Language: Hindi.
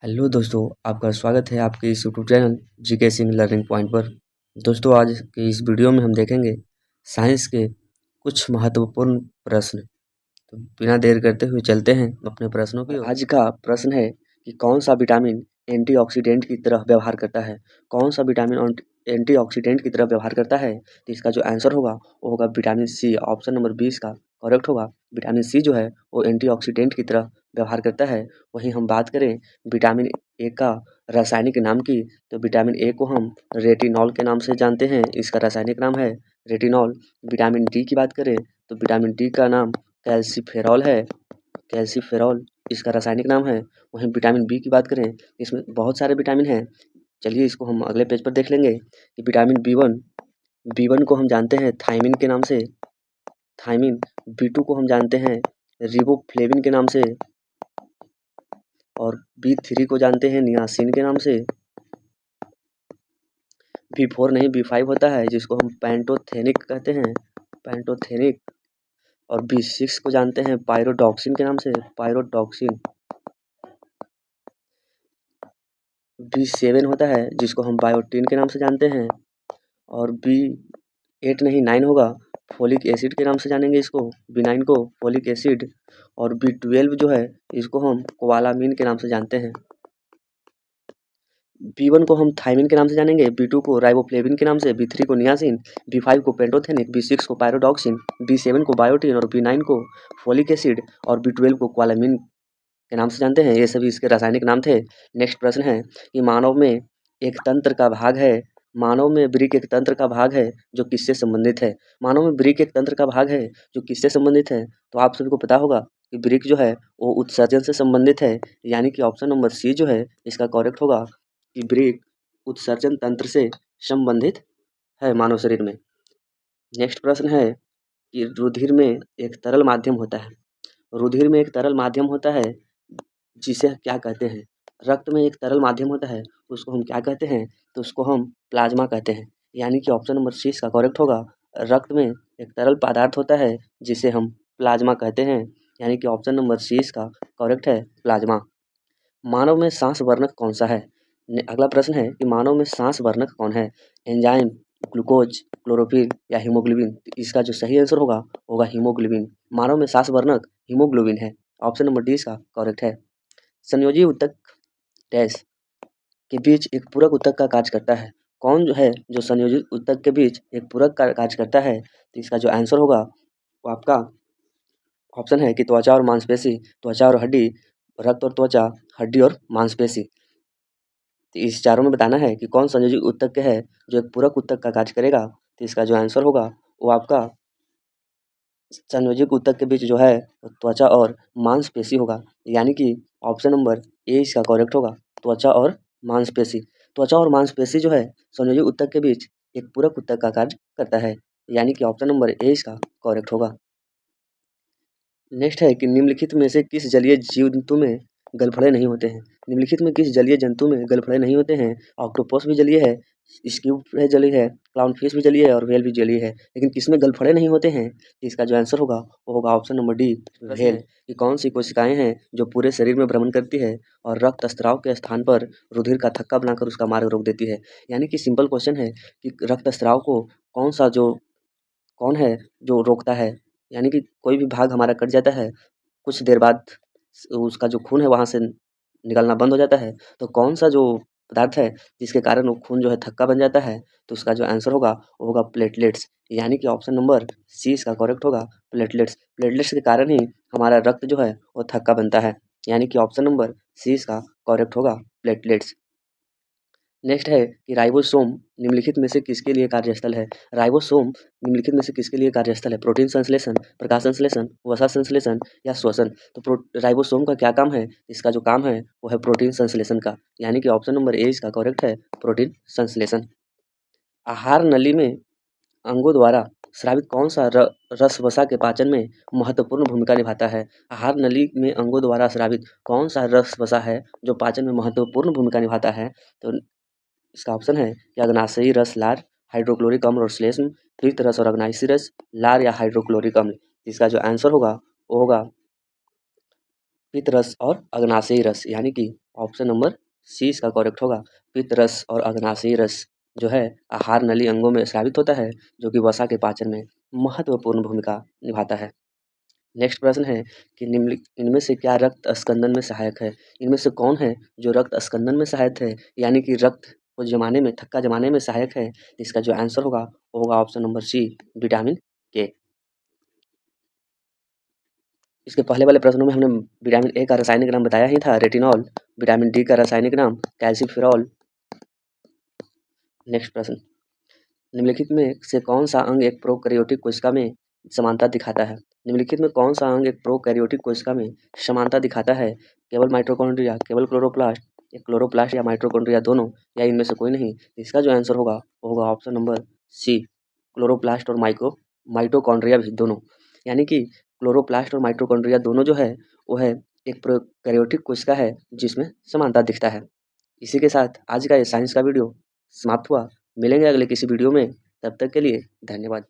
हेलो दोस्तों, आपका स्वागत है आपके इस YouTube channel GK Singh learning point पर। दोस्तों, आज के इस वीडियो में हम देखेंगे साइंस के कुछ महत्वपूर्ण प्रश्न। तो बिना देर करते हुए चलते हैं अपने प्रश्नों की ओर। आज का प्रश्न है कि कौन सा विटामिन एंटीऑक्सीडेंट की तरह व्यवहार करता है। कौन सा विटामिन एंटीऑक्सीडेंट की तरह व्यवहार करता है, तो इसका जो आंसर होगा वो होगा विटामिन सी। ऑप्शन नंबर 20 का करेक्ट होगा। विटामिन सी जो है वो एंटीऑक्सीडेंट की तरह व्यवहार करता है। वहीं हम बात करें विटामिन ए का रासायनिक नाम की, तो विटामिन ए को हम रेटिनॉल के नाम से जानते हैं। इसका रासायनिक नाम है रेटिनॉल। विटामिन डी की बात करें तो विटामिन डी का नाम कैल्सीफेरॉल है। कैल्सीफेरॉल इसका रासायनिक नाम है। वहीं विटामिन बी की बात करें, इसमें बहुत सारे विटामिन हैं। चलिए इसको हम अगले पेज पर देख लेंगे कि विटामिन बी वन को हम जानते हैं थायमिन के नाम से। थायमिन बी2 को हम जानते हैं रिबोफ्लेविन के नाम से। और बी3 को जानते हैं नियासिन के नाम से। बी4 नहीं, बी5 होता है जिसको हम पैंटोथेनिक कहते हैं, पैंटोथेनिक। और बी6 को जानते हैं पायरोडॉक्सिन के नाम से, पायरोडॉक्सिन। बी7 होता है जिसको हम बायोटीन के नाम से जानते हैं। और बी8 नहीं, 9 होगा, फोलिक एसिड के नाम से जानेंगे इसको, बी9 को फोलिक एसिड। और बी12 जो है इसको हम कोबालामीन के नाम से जानते हैं। बी1 को हम थायमिन के नाम से जानेंगे, बी2 को राइबोफ्लेविन के नाम से, बी3 को नियासिन, बी5 को पेंटोथेनिक, बी6 को पायरोडॉक्सिन, बी7 को बायोटीन और बी9 को फोलिक एसिड और बी12 को कोबालामीन के नाम से जानते हैं। ये सभी इसके रासायनिक नाम थे। नेक्स्ट प्रश्न है कि मानव में एक तंत्र का भाग है, मानव में वृक्क एक तंत्र का भाग है जो किससे संबंधित है। मानव में वृक्क एक तंत्र का भाग है जो किससे संबंधित है, तो आप सभी को पता होगा कि वृक्क जो है वो उत्सर्जन से संबंधित है। यानी कि ऑप्शन नंबर सी जो है इसका करेक्ट होगा कि वृक्क उत्सर्जन तंत्र से संबंधित है मानव शरीर में। नेक्स्ट प्रश्न है कि रुधिर में एक तरल माध्यम होता है, रुधिर में एक तरल माध्यम होता है जिसे क्या कहते हैं। रक्त में एक तरल माध्यम होता है उसको हम क्या कहते हैं, तो उसको हम प्लाज्मा कहते हैं। यानी कि ऑप्शन नंबर सी इसका करेक्ट होगा। रक्त में एक तरल पदार्थ होता है जिसे हम प्लाज्मा कहते हैं। यानी कि ऑप्शन नंबर सी इसका करेक्ट है, प्लाज्मा। मानव में सांस वर्णक कौन सा है। अगला प्रश्न है कि मानव में सांस वर्णक कौन है। एंजाइम, ग्लूकोज, क्लोरोफिल या हीमोग्लोबिन। इसका जो सही आंसर होगा होगा हीमोग्लोबिन। मानव में सांस वर्णक हीमोग्लोबिन है। ऑप्शन नंबर डी इसका करेक्ट है। संयोजी ऊतक डैश के बीच एक पूरक ऊतक का कार्य करता है। कौन जो है जो संयोजित ऊतक के बीच एक पूरक का कार्य करता है, तो इसका जो आंसर होगा वो आपका ऑप्शन है कि त्वचा और मांसपेशी, त्वचा और हड्डी, रक्त और त्वचा, हड्डी और मांसपेशी। तो इस चारों में बताना है कि कौन संयोजी ऊतक है जो एक पूरक ऊतक का कार्य करेगा, तो इसका जो आंसर होगा वो आपका संयोजक ऊतक के बीच जो है त्वचा और मांसपेशी होगा। यानी कि ऑप्शन नंबर ए इसका करेक्ट होगा, त्वचा और मांसपेशी। त्वचा और मांसपेशी जो है संयोजक ऊतक के बीच एक पूरक ऊतक का कार्य करता है। यानी कि ऑप्शन नंबर ए इसका करेक्ट होगा। नेक्स्ट है कि निम्नलिखित में से किस जलीय जंतु में गलफड़े नहीं होते हैं। निम्नलिखित में किस जलीय जंतु में गलफड़े नहीं होते हैं। ऑक्टोपस भी जलीय है, स्क्विड है जलीय है, क्लाउनफिश भी जलीय है और व्हेल भी जलीय है, लेकिन किसमें गलफड़े नहीं होते हैं, इसका जो आंसर होगा वो होगा ऑप्शन नंबर डी, व्हेल। कि कौन सी कोशिकाएं हैं जो पूरे शरीर में भ्रमण करती है और रक्त स्राव के स्थान पर रुधिर का थक्का बनाकर उसका मार्ग रोक देती है। यानी कि सिंपल क्वेश्चन है कि रक्त स्राव को कौन है जो रोकता है। यानी कि कोई भी भाग हमारा कट जाता है, कुछ देर बाद उसका जो खून है वहाँ से निकलना बंद हो जाता है, तो कौन सा जो पदार्थ है जिसके कारण वो खून जो है थक्का बन जाता है, तो उसका जो आंसर होगा वो होगा प्लेटलेट्स। यानी कि ऑप्शन नंबर सी इसका करेक्ट होगा, प्लेटलेट्स। प्लेटलेट्स के कारण ही हमारा रक्त जो है वो थक्का बनता है। यानी कि ऑप्शन नंबर सी इसका करेक्ट होगा, प्लेटलेट्स। नेक्स्ट है कि राइबोसोम निम्नलिखित में से किसके लिए कार्यस्थल है। राइबोसोम निम्नलिखित में से किसके लिए कार्यस्थल है। प्रोटीन संश्लेषण, प्रकाश संश्लेषण, वसा संश्लेषण या श्वसन। तो राइबोसोम का क्या काम है, इसका जो काम है वो है प्रोटीन संश्लेषण का। यानी कि ऑप्शन नंबर ए इसका करेक्ट है, प्रोटीन संश्लेषण। आहार नली में अंगों द्वारा स्रावित कौन सा रस वसा के पाचन में महत्वपूर्ण भूमिका निभाता है। आहार नली में अंगों द्वारा स्रावित कौन सा रस वसा है जो पाचन में महत्वपूर्ण भूमिका निभाता है, तो इसका ऑप्शन है कि अग्नाशयी रस लार, हाइड्रोक्लोरिक अम्ल और श्लेष्म, पीत रस और अग्नाशयी रस लार या हाइड्रोक्लोरिक अम्ल। इसका जो आंसर होगा वो होगा पित्त रस और अग्नाशयी रस, यानी कि ऑप्शन नंबर सी इसका करेक्ट होगा। पित्त रस और अग्नाशयी रस जो है आहार नली अंगों में स्रावित होता है, जो कि वसा के पाचन में महत्वपूर्ण भूमिका निभाता है। नेक्स्ट प्रश्न है कि निम्नलिखित इनमें से क्या रक्त स्कंदन में सहायक है? इनमें से कौन है जो रक्त स्कंदन में सहायक है, यानी कि रक्त को जमाने में, थक्का जमाने में सहायक है? इसका जो आंसर होगा वो होगा ऑप्शन नंबर सी, विटामिन के। इसके पहले वाले प्रश्नों में हमने विटामिन ए का रासायनिक नाम बताया ही था, रेटिनॉल। विटामिन डी का रासायनिक नाम कैल्सिफेरॉल। नेक्स्ट प्रश्न, निम्नलिखित में से कौन सा अंग एक प्रोकैरियोटिक कोशिका में समानता दिखाता है? निम्नलिखित में कौन सा अंग एक प्रोकैरियोटिक कोशिका में समानता दिखाता है? केवल माइटोकॉन्ड्रिया, केवल क्लोरोप्लास्ट, या क्लोरोप्लास्ट या माइटोकॉन्ड्रिया दोनों, या इनमें से कोई नहीं? इसका जो आंसर होगा वो होगा ऑप्शन नंबर सी, क्लोरोप्लास्ट और माइटोकॉन्ड्रिया भी दोनों, यानी कि क्लोरोप्लास्ट और माइटोकॉन्ड्रिया दोनों जो है वो है एक प्रोकैरियोटिक कोशिका है जिसमें समानता दिखता है। इसी के साथ आज का ये साइंस का वीडियो समाप्त हुआ। मिलेंगे अगले किसी वीडियो में, तब तक के लिए धन्यवाद।